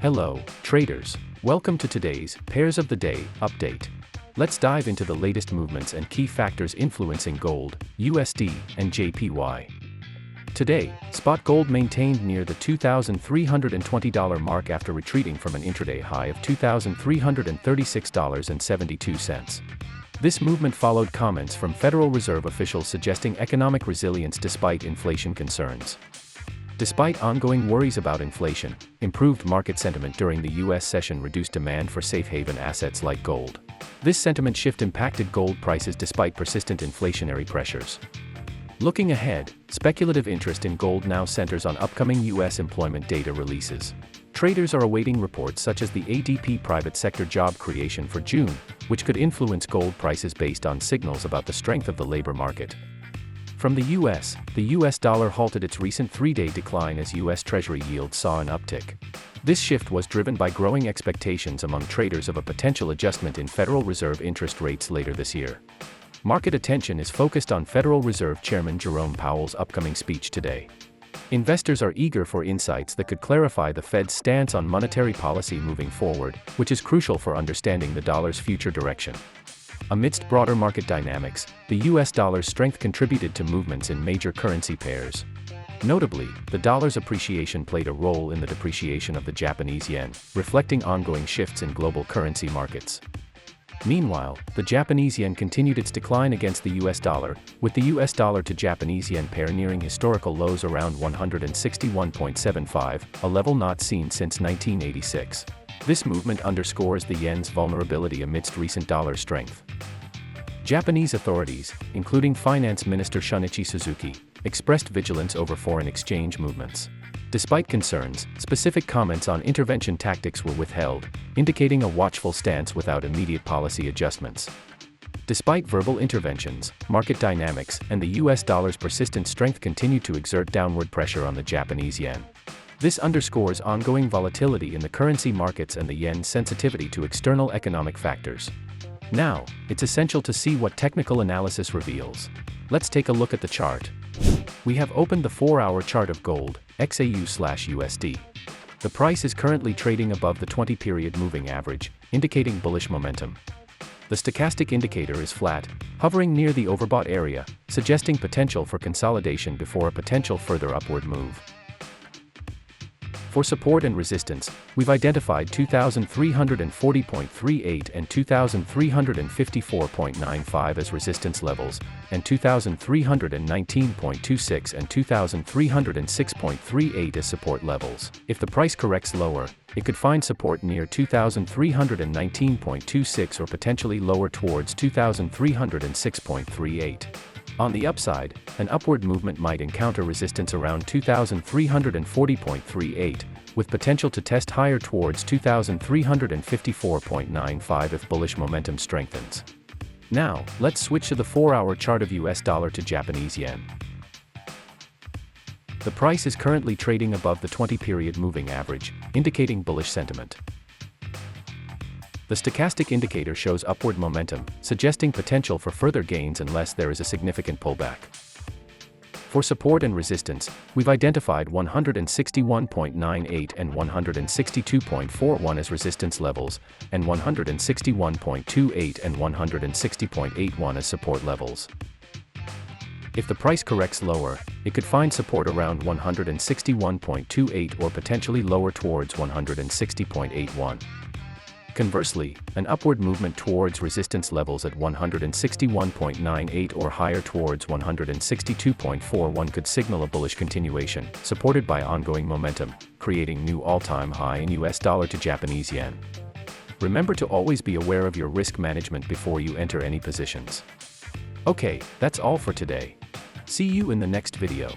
Hello, traders. Welcome to today's Pairs of the Day update. Let's dive into the latest movements and key factors influencing gold, USD, and JPY. Today, spot gold maintained near the $2,320 mark after retreating from an intraday high of $2,336.72. This movement followed comments from Federal Reserve officials suggesting economic resilience despite inflation concerns. Despite ongoing worries about inflation, improved market sentiment during the U.S. session reduced demand for safe haven assets like gold. This sentiment shift impacted gold prices despite persistent inflationary pressures. Looking ahead, speculative interest in gold now centers on upcoming U.S. employment data releases. Traders are awaiting reports such as the ADP private sector job creation for June, which could influence gold prices based on signals about the strength of the labor market. From the U.S. dollar halted its recent three-day decline as U.S. Treasury yields saw an uptick. This shift was driven by growing expectations among traders of a potential adjustment in Federal Reserve interest rates later this year. Market attention is focused on Federal Reserve Chairman Jerome Powell's upcoming speech today. Investors are eager for insights that could clarify the Fed's stance on monetary policy moving forward, which is crucial for understanding the dollar's future direction. Amidst broader market dynamics, the U.S. dollar's strength contributed to movements in major currency pairs. Notably, the dollar's appreciation played a role in the depreciation of the Japanese yen, reflecting ongoing shifts in global currency markets. Meanwhile, the Japanese yen continued its decline against the U.S. dollar, with the U.S. dollar to Japanese yen pair nearing historical lows around 161.75, a level not seen since 1986. This movement underscores the yen's vulnerability amidst recent dollar strength. Japanese authorities, including Finance Minister Shunichi Suzuki, expressed vigilance over foreign exchange movements. Despite concerns, specific comments on intervention tactics were withheld, indicating a watchful stance without immediate policy adjustments. Despite verbal interventions, market dynamics and the U.S. dollar's persistent strength continued to exert downward pressure on the Japanese yen. This underscores ongoing volatility in the currency markets and the yen's sensitivity to external economic factors. Now, it's essential to see what technical analysis reveals. Let's take a look at the chart. We have opened the 4-hour chart of gold, XAU/USD. The price is currently trading above the 20-period moving average, indicating bullish momentum. The stochastic indicator is flat, hovering near the overbought area, suggesting potential for consolidation before a potential further upward move. For support and resistance, we've identified 2,340.38 and 2,354.95 as resistance levels, and 2,319.26 and 2,306.38 as support levels. If the price corrects lower, it could find support near 2,319.26 or potentially lower towards 2,306.38. On the upside, an upward movement might encounter resistance around 2,340.38, with potential to test higher towards 2,354.95 if bullish momentum strengthens. Now, let's switch to the 4-hour chart of US dollar to Japanese yen. The price is currently trading above the 20-period moving average, indicating bullish sentiment. The stochastic indicator shows upward momentum, suggesting potential for further gains unless there is a significant pullback. For support and resistance, we've identified 161.98 and 162.41 as resistance levels, and 161.28 and 160.81 as support levels. If the price corrects lower, it could find support around 161.28 or potentially lower towards 160.81. Conversely, an upward movement towards resistance levels at 161.98 or higher towards 162.41 could signal a bullish continuation, supported by ongoing momentum, creating new all-time high in US dollar to Japanese yen. Remember to always be aware of your risk management before you enter any positions. Okay, that's all for today. See you in the next video.